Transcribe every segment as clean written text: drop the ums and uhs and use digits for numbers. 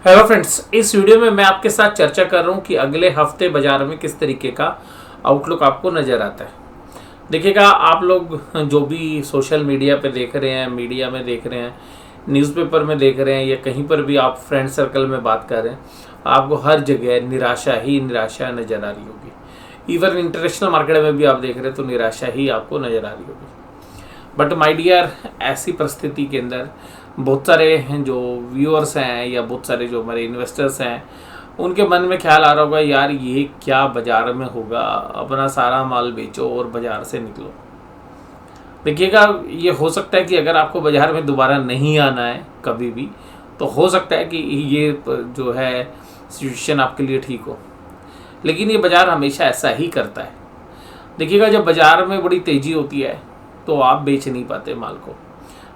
Hello friends, इस video में मैं आपके साथ चर्चा कर रहा हूँ कि अगले हफ्ते बाजार में किस तरीके का आउटलुक आपको नज़र आता है। देखिएगा, आप लोग जो भी सोशल मीडिया पे देख रहे हैं, मीडिया में देख रहे हैं, न्यूज़पेपर में देख रहे हैं या कहीं पर भी आप फ्रेंड सर्कल में बात कर रहे हैं, आपको हर जगह निराशा ही निराशा नज़र आ रही होगी। इवन इंटरनेशनल मार्केट में भी आप देख रहे हैं तो निराशा ही आपको नज़र आ रही होगी। बट माय डियर, ऐसी परिस्थिति के अंदर बहुत सारे जो व्यूअर्स हैं या बहुत सारे जो हमारे इन्वेस्टर्स हैं, उनके मन में ख्याल आ रहा होगा, यार ये क्या बाज़ार में होगा, अपना सारा माल बेचो और बाज़ार से निकलो। देखिएगा, ये हो सकता है कि अगर आपको बाज़ार में दोबारा नहीं आना है कभी भी, तो हो सकता है कि ये जो है सिचुएशन आपके लिए ठीक हो, लेकिन ये बाज़ार हमेशा ऐसा ही करता है। देखिएगा, जब बाज़ार में बड़ी तेज़ी होती है तो आप बेच नहीं पाते माल को।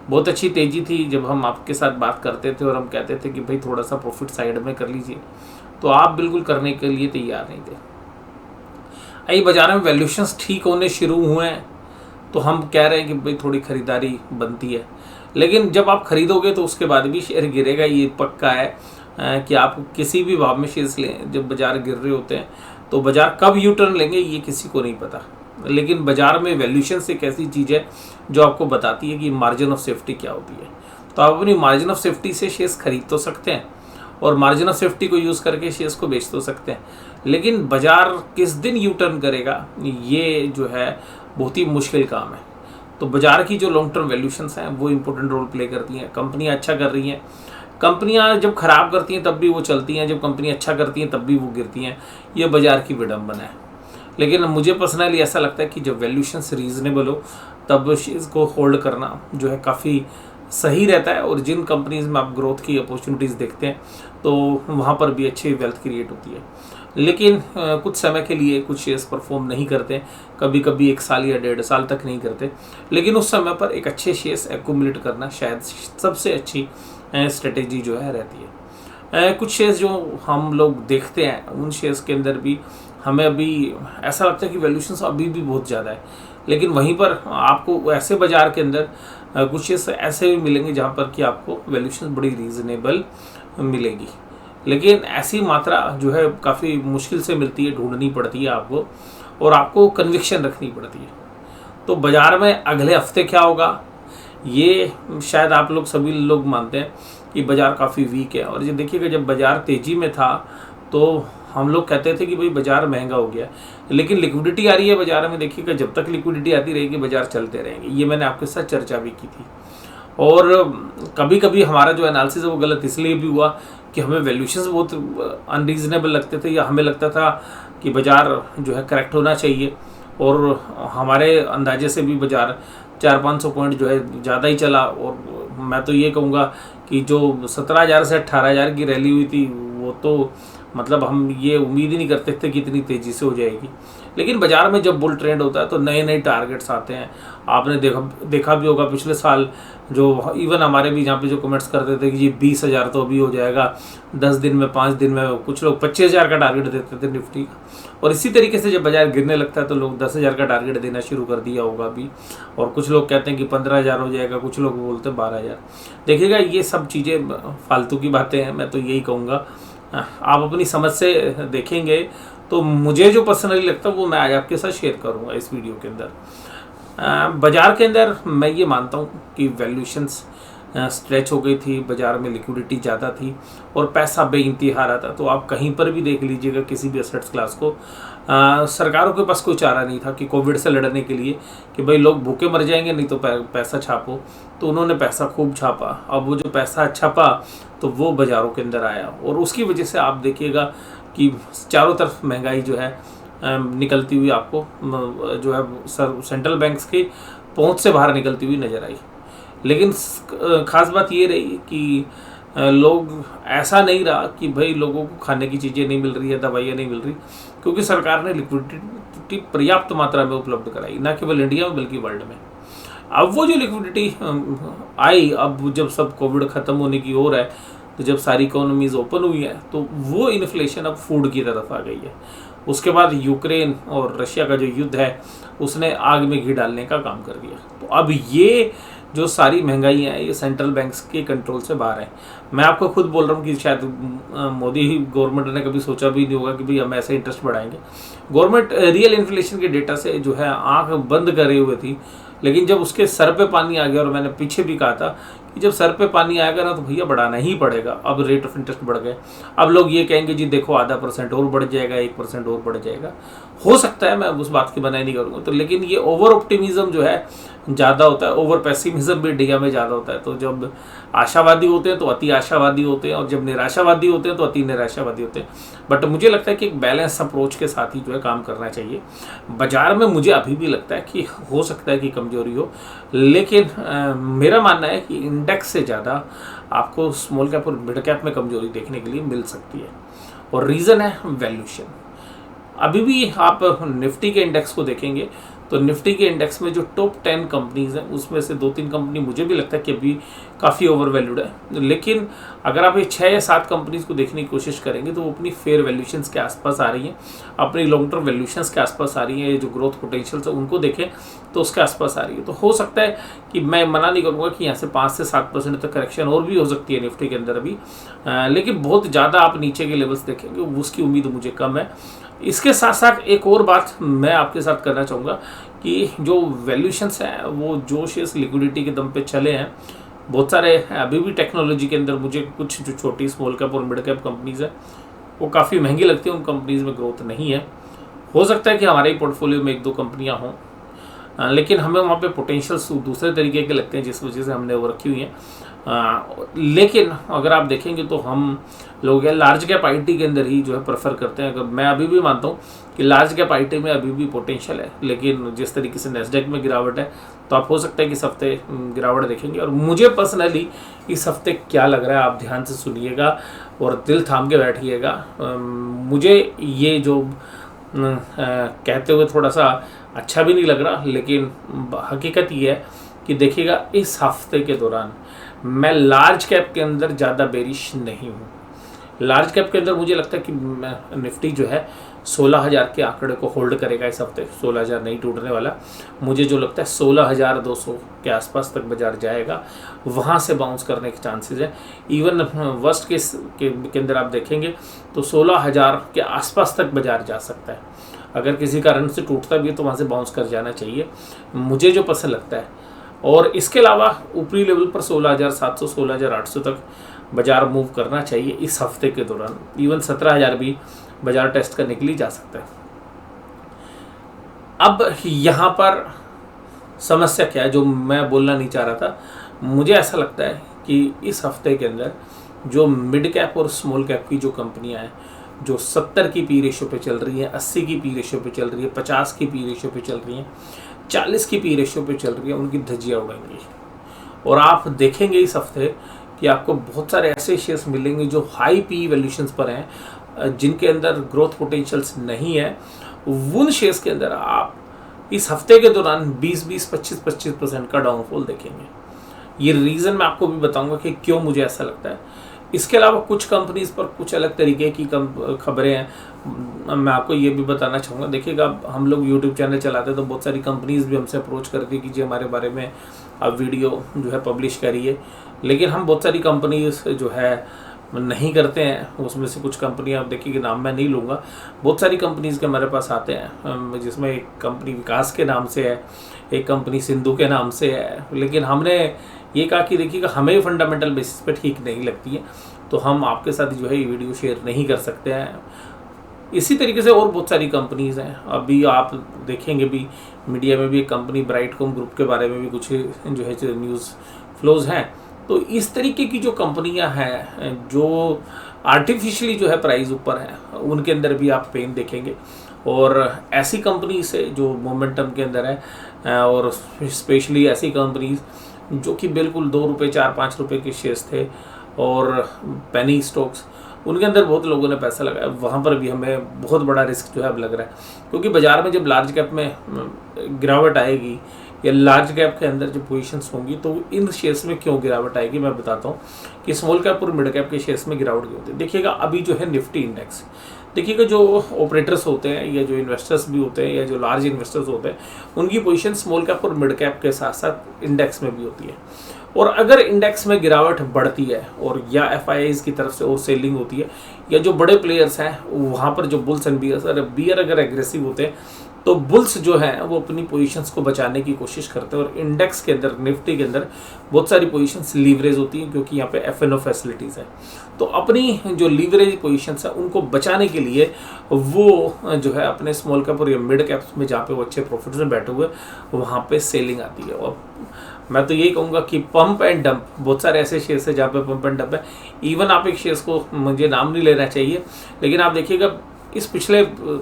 बहुत अच्छी तेज़ी थी जब हम आपके साथ बात करते थे और हम कहते थे कि भाई थोड़ा सा प्रॉफिट साइड में कर लीजिए, तो आप बिल्कुल करने के लिए तैयार नहीं थे। आई बाज़ार में वैल्यूशंस ठीक होने शुरू हुए हैं तो हम कह रहे हैं कि भाई थोड़ी ख़रीदारी बनती है, लेकिन जब आप खरीदोगे तो उसके बाद भी शेयर गिरेगा, ये पक्का है। कि आप किसी भी भाव में शेयर्स लें, जब बाज़ार गिर रहे होते हैं तो बाज़ार कब यू टर्न लेंगे ये किसी को नहीं पता। लेकिन बाज़ार में वैल्यूशन एक ऐसी चीज़ है जो आपको बताती है कि मार्जिन ऑफ सेफ्टी क्या होती है। तो आप अपनी मार्जिन ऑफ सेफ्टी से शेयर्स खरीद तो सकते हैं और मार्जिन ऑफ सेफ्टी को यूज़ करके शेयर्स को बेच तो सकते हैं, लेकिन बाज़ार किस दिन यू टर्न करेगा ये जो है बहुत ही मुश्किल काम है। तो बाज़ार की जो लॉन्ग टर्म वैल्यूशंस हैं वो इंपॉर्टेंट रोल प्ले करती हैं। कंपनियाँ अच्छा कर रही हैं, कंपनियाँ जब ख़राब करती हैं तब भी वो चलती हैं, जब कंपनी अच्छा करती हैं तब भी वो गिरती हैं। ये बाज़ार की विडंबना है। लेकिन मुझे पर्सनली ऐसा लगता है कि जब वैल्यूशंस रीज़नेबल हो तब इसको होल्ड करना जो है काफ़ी सही रहता है, और जिन कंपनीज़ में आप ग्रोथ की अपॉर्चुनिटीज़ देखते हैं तो वहाँ पर भी अच्छी वेल्थ क्रिएट होती है। लेकिन कुछ समय के लिए कुछ शेयर्स परफॉर्म नहीं करते, कभी कभी 1 साल या 1.5 साल तक नहीं करते, लेकिन उस समय पर एक अच्छे शेयर्स एक्यूमुलेट करना शायद सबसे अच्छी स्ट्रेटेजी जो है रहती है। कुछ शेयर्स जो हम लोग देखते हैं उन शेयर्स के अंदर भी हमें अभी ऐसा लगता है कि वैल्यूशंस अभी भी बहुत ज़्यादा है, लेकिन वहीं पर आपको ऐसे बाज़ार के अंदर कुछ शेयर्स ऐसे भी मिलेंगे जहाँ पर कि आपको वैल्यूशंस बड़ी रीज़नेबल मिलेगी, लेकिन ऐसी मात्रा जो है काफ़ी मुश्किल से मिलती है, ढूंढनी पड़ती है आपको, और आपको कन्विक्शन रखनी पड़ती है। तो बाज़ार में अगले हफ्ते क्या होगा ये शायद आप लोग सभी लोग मानते हैं कि बाज़ार काफ़ी वीक है। और ये देखिएगा, जब बाज़ार तेज़ी में था तो हम लोग कहते थे कि भाई बाज़ार महंगा हो गया, लेकिन लिक्विडिटी आ रही है बाज़ार में। देखिएगा, जब तक लिक्विडिटी आती रहेगी बाज़ार चलते रहेंगे। ये मैंने आपके साथ चर्चा भी की थी। और कभी कभी हमारा जो एनालिसिस है वो गलत इसलिए भी हुआ कि हमें वैल्यूशंस बहुत अनरीजनेबल लगते थे, या हमें लगता था कि बाज़ार जो है करेक्ट होना चाहिए, और हमारे अंदाजे से भी बाज़ार 400-500 पॉइंट जो है ज़्यादा ही चला। और मैं तो ये कहूँगा कि जो 17,000 से 18,000 की रैली हुई थी वो तो मतलब हम ये उम्मीद ही नहीं करते थे कि इतनी तेज़ी से हो जाएगी। लेकिन बाज़ार में जब बुल ट्रेंड होता है तो नए नए टारगेट्स आते हैं। आपने देखा भी होगा पिछले साल, जो इवन हमारे भी यहाँ पे जो कमेंट्स करते थे कि ये 20,000 तो अभी हो जाएगा 10 दिन में, 5 दिन में, कुछ लोग 25,000 का टारगेट देते थे निफ्टी का। और इसी तरीके से जब बाज़ार गिरने लगता है तो लोग 10,000 का टारगेट देना शुरू कर दिया होगा अभी, और कुछ लोग कहते हैं कि 15,000 हो जाएगा, कुछ लोग बोलते हैं 12,000। देखिएगा, ये सब चीज़ें फालतू की बातें हैं। मैं तो यही कहूँगा, आप अपनी समझ से देखेंगे तो मुझे जो पर्सनली लगता है वो मैं आज आपके साथ शेयर करूँगा इस वीडियो के अंदर। बाज़ार के अंदर मैं ये मानता हूँ कि वैल्यूशंस स्ट्रेच हो गई थी, बाज़ार में लिक्विडिटी ज़्यादा थी और पैसा बेइंतहा रहा था। तो आप कहीं पर भी देख लीजिएगा किसी भी एसेट्स क्लास को, सरकारों के पास कोई चारा नहीं था कि कोविड से लड़ने के लिए कि भाई लोग भूखे मर जाएंगे, नहीं तो पैसा छापो। तो उन्होंने पैसा खूब छापा। अब वो जो पैसा छापा तो वो बाज़ारों के अंदर आया, और उसकी वजह से आप देखिएगा कि चारों तरफ महंगाई जो है निकलती हुई आपको जो है सेंट्रल बैंक्स की पहुंच से बाहर निकलती हुई नज़र आई। लेकिन ख़ास बात ये रही कि लोग ऐसा नहीं रहा कि भाई लोगों को खाने की चीज़ें नहीं मिल रही है, दवाइयाँ नहीं मिल रही, क्योंकि सरकार ने लिक्विडिटी पर्याप्त मात्रा में उपलब्ध कराई, ना केवल इंडिया में बल्कि वर्ल्ड में। अब वो जो लिक्विडिटी आई, अब जब सब कोविड ख़त्म होने की ओर है, तो जब सारी इकोनॉमीज ओपन हुई है तो वो इन्फ्लेशन अब फूड की तरफ आ गई है। उसके बाद यूक्रेन और रशिया का जो युद्ध है उसने आग में घी डालने का काम कर दिया। तो अब ये जो सारी महंगाई है ये सेंट्रल बैंक्स के कंट्रोल से बाहर है। मैं आपको खुद बोल रहा हूँ कि शायद मोदी गवर्नमेंट ने कभी सोचा भी नहीं होगा कि भाई हम ऐसे इंटरेस्ट बढ़ाएंगे। गवर्नमेंट रियल इन्फ्लेशन के डेटा से जो है आंख बंद करे हुए थी, लेकिन जब उसके सर पे पानी आ गया, और मैंने पीछे भी कहा था कि जब सर पे पानी आएगा ना तो भैया बढ़ाना ही पड़ेगा। अब रेट ऑफ इंटरेस्ट बढ़ गए, अब लोग ये कहेंगे जी देखो आधा % और बढ़ जाएगा, 1% और बढ़ जाएगा। हो सकता है, मैं उस बात की मनाही नहीं करूँगा, तो लेकिन ये ओवर ऑप्टिमिज्म जो है ज़्यादा होता है, ओवर पेसिमिज्म भी इंडिया में ज़्यादा होता है। तो जब आशावादी होते हैं तो अति आशावादी होते हैं, और जब निराशावादी होते हैं तो अति निराशावादी होते हैं। बट मुझे लगता है कि एक बैलेंस अप्रोच के साथ ही जो है काम करना चाहिए। बाजार में मुझे अभी भी लगता है कि हो सकता है कि कमजोरी हो, लेकिन मेरा मानना है कि इंडेक्स से ज़्यादा आपको स्मॉल कैप और मिड कैप में कमजोरी देखने के लिए मिल सकती है, और रीज़न है वैल्यूएशन। अभी भी आप निफ्टी के इंडेक्स को देखेंगे तो निफ्टी के इंडेक्स में जो टॉप 10 कंपनीज हैं उसमें से 2-3 कंपनी मुझे भी लगता है कि अभी काफ़ी ओवर वैल्यूड है। लेकिन अगर आप ये 6 या 7 कंपनीज को देखने की कोशिश करेंगे तो वो अपनी फेयर वैल्यूशंस के आसपास आ रही हैं, अपनी लॉन्ग टर्म वैल्यूशंस के आसपास आ रही हैं। ये जो ग्रोथ पोटेंशियल है उनको देखें तो उसके आसपास आ रही है। तो हो सकता है कि मैं मना नहीं करूँगा कि यहाँ से 5 से 7% तक करेक्शन और भी हो सकती है निफ्टी के अंदर अभी, लेकिन बहुत ज़्यादा आप नीचे के लेवल्स देखेंगे उसकी उम्मीद मुझे कम है। इसके साथ साथ एक और बात मैं आपके साथ करना चाहूँगा कि जो वैल्यूशंस हैं वो जो शेयर्स लिक्विडिटी के दम पे चले हैं, बहुत सारे अभी भी टेक्नोलॉजी के अंदर मुझे कुछ जो छोटी स्मॉल कैप और मिड कैप कंपनीज़ हैं वो काफ़ी महंगी लगती है, उन कंपनीज़ में ग्रोथ नहीं है। हो सकता है कि हमारे ही पोर्टफोलियो में 1-2 कंपनियाँ हों, लेकिन हमें वहाँ पे पोटेंशियल्स दूसरे तरीके के लगते हैं जिस वजह से हमने वो रखी हुई हैं। लेकिन अगर आप देखेंगे तो हम लोग लार्ज कैप आईटी के अंदर ही जो है प्रेफर करते हैं। अगर मैं अभी भी मानता हूँ कि लार्ज कैप आईटी में अभी भी पोटेंशियल है, लेकिन जिस तरीके से नेस्डेक में गिरावट है तो आप हो सकता है कि इस हफ्ते गिरावट देखेंगे। और मुझे पर्सनली इस हफ्ते क्या लग रहा है आप ध्यान से सुनिएगा और दिल थाम के बैठिएगा। मुझे ये जो कहते हुए थोड़ा सा अच्छा भी नहीं लग रहा, लेकिन हकीकत ये है कि देखिएगा इस हफ्ते के दौरान मैं लार्ज कैप के अंदर ज़्यादा बेरिश नहीं हूँ। लार्ज कैप के अंदर मुझे लगता है कि निफ्टी जो है 16,000 के आंकड़े को होल्ड करेगा इस हफ्ते। 16,000 नहीं टूटने वाला, मुझे जो लगता है 16,200 के आसपास तक बाजार जाएगा, वहाँ से बाउंस करने के चांसेस हैं। इवन वर्स्ट केस के अंदर आप देखेंगे तो 16,000 के आसपास तक बाजार जा सकता है। अगर किसी कारण से टूटता भी है तो वहाँ से बाउंस कर जाना चाहिए, मुझे जो पसंद लगता है। और इसके अलावा ऊपरी लेवल पर 16,700 16,800 तक बाजार मूव करना चाहिए इस हफ्ते के दौरान। इवन 17,000 भी बाजार टेस्ट करने के लिए जा सकता है। अब यहाँ पर समस्या क्या है जो मैं बोलना नहीं चाह रहा था, मुझे ऐसा लगता है कि इस हफ्ते के अंदर जो मिड कैप और स्मॉल कैप की जो कंपनियां हैं जो 70 की पी रेशियो पे चल रही है, 80 की पी रेशियो पे चल रही है, 50 की पी रेशियो पे चल रही है, 40 की पी रेशियो पे चल रही है, उनकी धज्जियाँ उड़ेंगी। और आप देखेंगे इस हफ्ते कि आपको बहुत सारे ऐसे शेयर्स मिलेंगे जो हाई पी वैल्यूशंस पर हैं, जिनके अंदर ग्रोथ पोटेंशियल्स नहीं है। उन शेयर्स के अंदर आप इस हफ्ते के दौरान 20-20, 25-25% का डाउनफॉल देखेंगे। ये रीज़न मैं आपको भी बताऊंगा कि क्यों मुझे ऐसा लगता है। इसके अलावा कुछ कंपनीज पर कुछ अलग तरीके की खबरें हैं, मैं आपको ये भी बताना चाहूँगा। देखिएगा, हम लोग यूट्यूब चैनल चलाते हैं तो बहुत सारी कंपनीज भी हमसे अप्रोच करती है कि जी हमारे बारे में आप वीडियो जो है पब्लिश करिए, लेकिन हम बहुत सारी कंपनीज जो है नहीं करते हैं। उसमें से कुछ कंपनियां आप देखिए, नाम मैं नहीं लूँगा, बहुत सारी कंपनीज के हमारे पास आते हैं, जिसमें एक कंपनी विकास के नाम से है, एक कंपनी सिंधु के नाम से है। लेकिन हमने ये कहा कि देखिएगा हमें फंडामेंटल बेसिस पे ठीक नहीं लगती है, तो हम आपके साथ जो है ये वीडियो शेयर नहीं कर सकते हैं। इसी तरीके से और बहुत सारी कंपनीज़ हैं। अभी आप देखेंगे भी मीडिया में भी एक कंपनी ब्राइटकॉम ग्रुप के बारे में भी कुछ जो है न्यूज़ फ्लोज हैं। तो इस तरीके की जो कंपनियां हैं जो आर्टिफिशियली जो है प्राइस ऊपर हैं, उनके अंदर भी आप पेन देखेंगे। और ऐसी कंपनी से जो मोमेंटम के अंदर है, और स्पेशली ऐसी कंपनीज जो कि बिल्कुल 2 रुपये 4-5 रुपये के शेयर्स थे और पेनी स्टॉक्स, उनके अंदर बहुत लोगों ने पैसा लगाया, वहाँ पर भी हमें बहुत बड़ा रिस्क जो है अब लग रहा है। क्योंकि बाज़ार में जब लार्ज कैप में गिरावट आएगी या लार्ज कैप के अंदर जो पोजीशंस होंगी तो इन शेयर्स में क्यों गिरावट आएगी मैं बताता हूँ कि स्मॉल कैप और मिड कैप के शेयर्स में गिरावट क्यों होती है। देखिएगा अभी जो है निफ्टी इंडेक्स, देखिएगा जो ऑपरेटर्स होते हैं या जो इन्वेस्टर्स भी होते हैं या जो लार्ज इन्वेस्टर्स होते हैं, उनकी पोजीशन स्मॉल कैप और मिड कैप के साथ साथ इंडेक्स में भी होती है। और अगर इंडेक्स में गिरावट बढ़ती है और या एफआईआईज की तरफ से और सेलिंग होती है या जो बड़े प्लेयर्स हैं वहाँ पर जो बुल्स एंड बियर अगर एग्रेसिव होते हैं, तो बुल्स जो है वो अपनी पोजीशंस को बचाने की कोशिश करते हैं। और इंडेक्स के अंदर, निफ्टी के अंदर बहुत सारी पोजीशंस लीवरेज होती हैं क्योंकि यहाँ पे एफएनओ फैसिलिटीज़ है। तो अपनी जो लीवरेज पोजीशंस है उनको बचाने के लिए वो जो है अपने स्मॉल कैप और मिड कैप्स में जहाँ पे वो अच्छे प्रॉफिट्स में बैठे हुए वहाँ पे सेलिंग आती है। और मैं तो यही कहूँगा कि पंप एंड डंप, बहुत सारे ऐसे शेयर्स है जहाँ पे पंप एंड डंप है। इवन आप एक शेयर्स को, मुझे नाम नहीं लेना चाहिए, लेकिन आप देखिएगा इस पिछले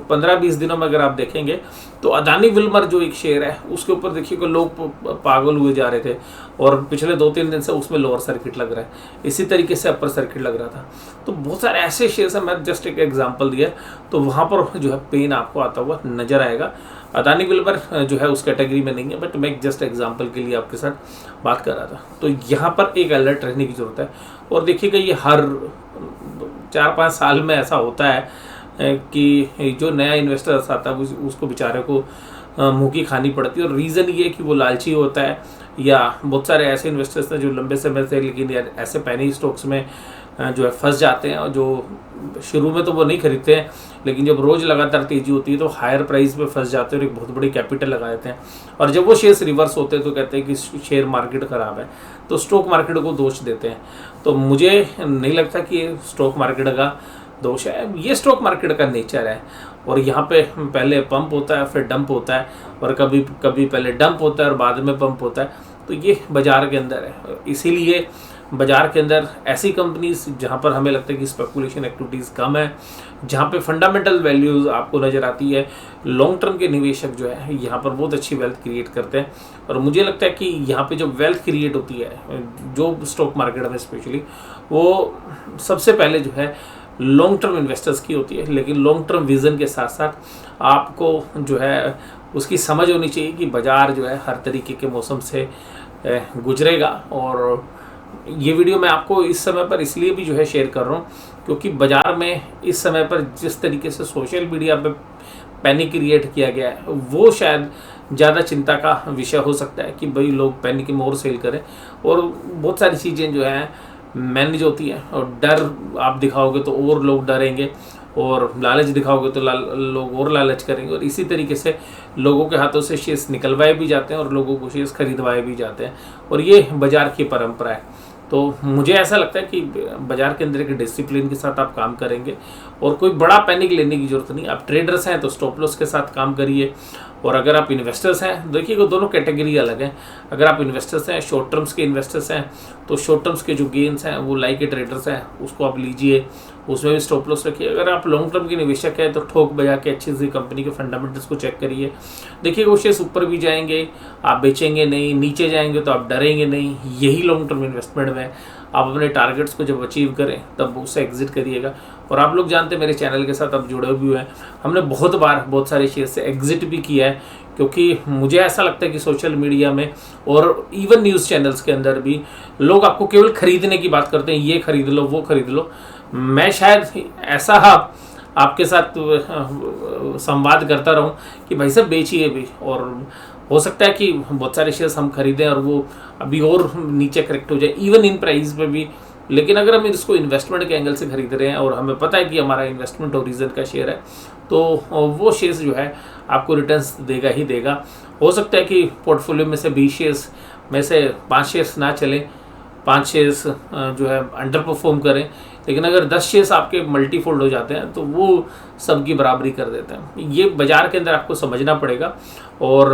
15-20 दिनों में अगर आप देखेंगे तो अदानी विल्मर जो एक शेयर है उसके ऊपर देखिएगा लोग पागल हुए जा रहे थे और पिछले 2-3 दिन से उसमें लोअर सर्किट लग रहा है, इसी तरीके से अपर सर्किट लग रहा था। तो बहुत सारे ऐसे शेयर्स हैं, मैं जस्ट एक एग्जांपल दिया, तो वहाँ पर जो है पेन आपको आता हुआ नजर आएगा। अदानी विल्मर जो है उस कैटेगरी में नहीं है, बट मैं जस्ट एग्जाम्पल के लिए आपके साथ बात कर रहा था। तो यहाँ पर एक अलर्ट रहने की ज़रूरत है। और देखिएगा ये हर 4-5 साल में ऐसा होता है कि जो नया इन्वेस्टर आता है उसको बेचारे को मुँह की खानी पड़ती है। और रीज़न ये है कि वो लालची होता है, या बहुत सारे ऐसे इन्वेस्टर्स हैं जो लंबे समय से लेकिन ऐसे पैनी स्टॉक्स में जो है फंस जाते हैं, और जो शुरू में तो वो नहीं खरीदते हैं, लेकिन जब रोज़ लगातार तेज़ी होती है तो हायर प्राइस पे फंस जाते हैं और एक बहुत बड़ी कैपिटल लगा देते हैं। और जब वो शेयर्स रिवर्स होते हैं तो कहते हैं कि शेयर मार्केट ख़राब है, तो स्टॉक मार्केट को दोष देते हैं। तो मुझे नहीं लगता कि ये स्टॉक मार्केट का दोष है, ये स्टॉक मार्केट का नेचर है। और यहाँ पे पहले पंप होता है, फिर डंप होता है, और कभी कभी पहले डंप होता है और बाद में पंप होता है। तो ये बाज़ार के अंदर है। इसीलिए बाज़ार के अंदर ऐसी कंपनीज जहाँ पर हमें लगता है कि स्पेकुलेशन एक्टिविटीज़ कम है, जहाँ पे फंडामेंटल वैल्यूज़ आपको नज़र आती है, लॉन्ग टर्म के निवेशक जो है यहाँ पर बहुत अच्छी वेल्थ क्रिएट करते हैं। और मुझे लगता है कि यहाँ पे जो वेल्थ क्रिएट होती है जो स्टॉक मार्केट में स्पेशली, वो सबसे पहले जो है लॉन्ग टर्म इन्वेस्टर्स की होती है। लेकिन लॉन्ग टर्म विज़न के साथ साथ आपको जो है उसकी समझ होनी चाहिए कि बाज़ार जो है हर तरीके के मौसम से गुजरेगा। और ये वीडियो मैं आपको इस समय पर इसलिए भी जो है शेयर कर रहा हूँ क्योंकि बाज़ार में इस समय पर जिस तरीके से सोशल मीडिया पे पैनिक क्रिएट किया गया है, वो शायद ज़्यादा चिंता का विषय हो सकता है कि भाई लोग पैनिक में और सेल करें। और बहुत सारी चीज़ें जो हैं मैनेज होती हैं, और डर आप दिखाओगे तो और लोग डरेंगे, और लालच दिखाओगे तो लोग और लालच करेंगे, और इसी तरीके से लोगों के हाथों से शेयर्स निकलवाए भी जाते हैं और लोगों को शेयर्स खरीदवाए भी जाते हैं। और ये बाज़ार की परंपरा है। तो मुझे ऐसा लगता है कि बाज़ार के अंदर एक डिसिप्लिन के साथ आप काम करेंगे और कोई बड़ा पैनिक लेने की ज़रूरत नहीं। आप ट्रेडर्स हैं तो स्टॉप लॉस के साथ काम करिए, और अगर आप इन्वेस्टर्स हैं, देखिएगा दोनों कैटेगरी अलग हैं। अगर आप इन्वेस्टर्स हैं, शॉर्ट टर्म्स के इन्वेस्टर्स हैं, तो शॉर्ट टर्म्स के जो गेंस हैं वो लाइक के ट्रेडर्स हैं, उसको आप लीजिए, उसमें भी स्टॉप लॉस रखिए। अगर आप लॉन्ग टर्म के निवेशक हैं तो ठोक बजा के अच्छी सी कंपनी के फंडामेंटल्स को चेक करिए। देखिए वो शेयर्स ऊपर भी जाएंगे आप बेचेंगे नहीं, नीचे जाएंगे तो आप डरेंगे नहीं। यही लॉन्ग टर्म इन्वेस्टमेंट में आप अपने टारगेट्स को जब अचीव करें तब उससे एग्जिट करिएगा। और आप लोग जानते हैं मेरे चैनल के साथ आप जुड़े भी हुए हैं, हमने बहुत बार बहुत सारे शेयर से एग्जिट भी किया है, क्योंकि मुझे ऐसा लगता है कि सोशल मीडिया में और इवन न्यूज़ चैनल्स के अंदर भी लोग आपको केवल खरीदने की बात करते हैं, ये खरीद लो वो खरीद लो। मैं शायद ऐसा आपके साथ संवाद करता रहूं कि भाई साहब बेचिए भी, और हो सकता है कि बहुत सारे शेयर्स हम खरीदें और वो अभी और नीचे करेक्ट हो जाए इवन इन प्राइस पे भी। लेकिन अगर हम इसको इन्वेस्टमेंट के एंगल से खरीद रहे हैं और हमें पता है कि हमारा इन्वेस्टमेंट ओरिजिन का शेयर है, तो वो शेयर्स जो है आपको रिटर्न्स देगा ही देगा। हो सकता है कि पोर्टफोलियो में से 20 शेयर्स में से 5 शेयर्स ना चलें, 5 शेयर्स जो है अंडर परफॉर्म करें, लेकिन अगर 10 शेयर्स आपके मल्टीफोल्ड हो जाते हैं तो वो सबकी बराबरी कर देते हैं। ये बाज़ार के अंदर आपको समझना पड़ेगा, और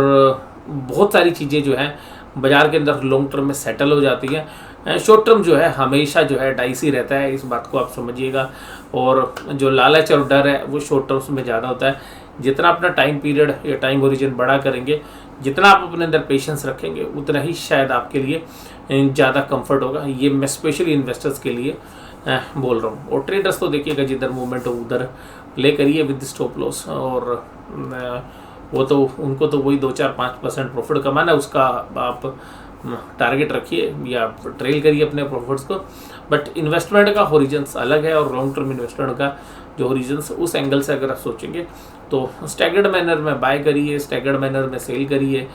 बहुत सारी चीज़ें जो हैं बाज़ार के अंदर लॉन्ग टर्म में सेटल हो जाती हैं। शॉर्ट टर्म जो है हमेशा जो है डाइसी रहता है, इस बात को आप समझिएगा। और जो लालच और डर है वो शॉर्ट टर्म्स में ज़्यादा होता है। जितना अपना टाइम पीरियड या टाइम ओरिजिन बड़ा करेंगे, जितना आप अपने अंदर पेशेंस रखेंगे, उतना ही शायद आपके लिए ज़्यादा कंफर्ट होगा। ये मैं स्पेशली इन्वेस्टर्स के लिए बोल रहा हूँ। और ट्रेडर्स तो देखिएगा जिधर मूवमेंट हो उधर प्ले करिए विद स्टॉप लॉस, और वो तो उनको तो वही 2-4-5% प्रॉफिट कमाना है, उसका आप टारगेट रखिए या ट्रेल करिए अपने प्रॉफिट्स को, बट इन्वेस्टमेंट का होरिजन्स अलग है और लॉन्ग टर्म इन्वेस्टमेंट का जो होरिजन्स उस एंगल से अगर आप सोचेंगे तो स्टैगर्ड मैनर में बाय करिए, स्टैगर्ड मैनर में सेल करिए,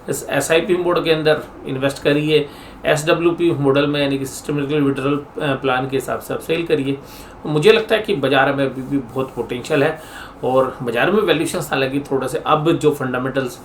इस SIP मोड के अंदर इन्वेस्ट करिए, SWP मॉडल में यानी कि सिस्टमेटिकल विड्रॉल प्लान के हिसाब से आप सेल करिए। मुझे लगता है कि बाज़ार में अभी भी बहुत पोटेंशियल है और बाज़ार में वैल्यूशन हालांकि थोड़ा से अब जो फंडामेंटल्स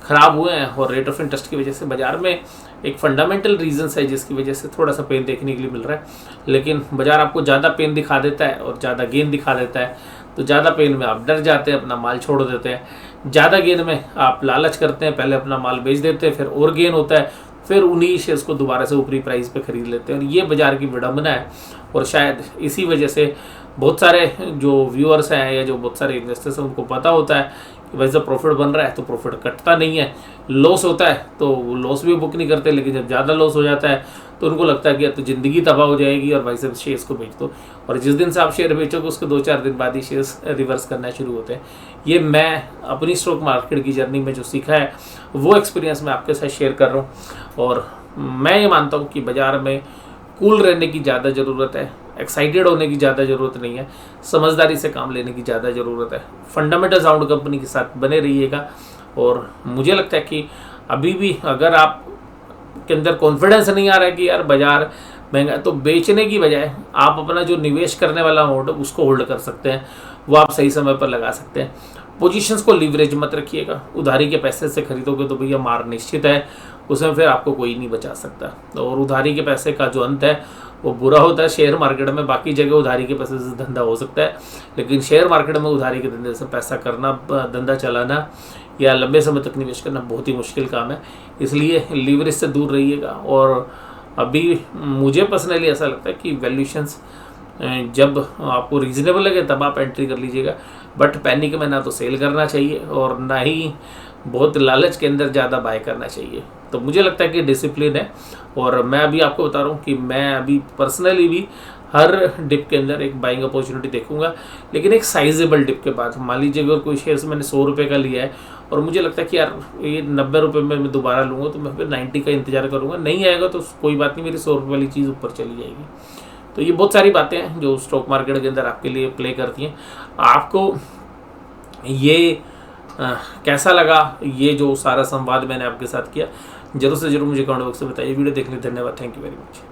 ख़राब हुए हैं और रेट ऑफ इंटरेस्ट की वजह से बाज़ार में एक फंडामेंटल रीजंस है जिसकी वजह से थोड़ा सा पेन देखने के लिए मिल रहा है, लेकिन बाज़ार आपको ज़्यादा पेन दिखा देता है और ज़्यादा गेन दिखा देता है, तो ज़्यादा पेन में आप डर जाते हैं, अपना माल छोड़ देते हैं, ज़्यादा गेन में आप लालच करते हैं, पहले अपना माल बेच देते हैं, फिर और गेन होता है, फिर उन्हीं शेयर्स को दोबारा से ऊपरी प्राइस पे खरीद लेते हैं। और ये बाज़ार की विडंबना है और शायद इसी वजह से बहुत सारे जो व्यूअर्स हैं या जो बहुत सारे इन्वेस्टर्स हैं उनको पता होता है कि वैसे प्रॉफिट बन रहा है तो प्रॉफिट कटता नहीं है, लॉस होता है तो वो लॉस भी बुक नहीं करते, लेकिन जब ज़्यादा लॉस हो जाता है तो उनको लगता है कि तो ज़िंदगी तबाह हो जाएगी और वैसे शेयर्स को बेच दो, और जिस दिन से आप शेयर बेचोगे उसके 2-4 दिन बाद ही शेयर्स रिवर्स करना शुरू होते हैं। ये मैं अपनी स्टॉक मार्केट की जर्नी में जो सीखा है वो एक्सपीरियंस मैं आपके साथ शेयर कर रहा हूँ, और मैं ये मानता हूँ कि बाज़ार में कूल रहने की ज़्यादा ज़रूरत है, एक्साइटेड होने की ज़्यादा ज़रूरत नहीं है, समझदारी से काम लेने की ज़्यादा ज़रूरत है। फंडामेंटल साउंड कंपनी के साथ बने रहिएगा, और मुझे लगता है कि अभी भी अगर आप के अंदर कॉन्फिडेंस नहीं आ रहा है कि यार बाज़ार महंगा, तो बेचने की बजाय आप अपना जो निवेश करने वाला अमाउंट उसको होल्ड कर सकते हैं, वो आप सही समय पर लगा सकते हैं। पोजीशंस को लीवरेज मत रखिएगा, उधारी के पैसे से खरीदोगे तो भैया मार निश्चित है, उसमें फिर आपको कोई नहीं बचा सकता, और उधारी के पैसे का जो अंत है वो बुरा होता है। शेयर मार्केट में बाकी जगह उधारी के पैसे से धंधा हो सकता है, लेकिन शेयर मार्केट में उधारी के धंधे से पैसा करना, धंधा चलाना या लंबे समय तक निवेश करना बहुत ही मुश्किल काम है, इसलिए लीवरेज से दूर रहिएगा। और अभी मुझे पर्सनली ऐसा लगता है कि वैल्यूशंस जब आपको रीजनेबल लगे तब आप एंट्री कर लीजिएगा, बट पैनिक में ना तो सेल करना चाहिए और ना ही बहुत लालच के अंदर ज़्यादा बाय करना चाहिए। तो मुझे लगता है कि डिसिप्लिन है, और मैं अभी आपको बता रहा हूँ कि मैं अभी पर्सनली भी हर डिप के अंदर एक बाइंग अपॉर्चुनिटी देखूंगा, लेकिन एक साइजेबल डिप के बाद। मान लीजिए अगर कोई शेयर्स मैंने 100 रुपये का लिया है और मुझे लगता है कि यार ये 90 रुपये में मैं दोबारा लूँगा, तो मैं फिर 90 का इंतजार करूँगा, नहीं आएगा तो कोई बात नहीं, मेरी 100 रुपये वाली चीज़ ऊपर चली जाएगी। तो ये बहुत सारी बातें हैं जो स्टॉक मार्केट के अंदर आपके लिए प्ले करती हैं। आपको ये कैसा लगा, ये जो सारा संवाद मैंने आपके साथ किया, जरूर से जरूर मुझे कमेंट बॉक्स में बताइए। वीडियो देखने धन्यवाद, थैंक यू वेरी मच।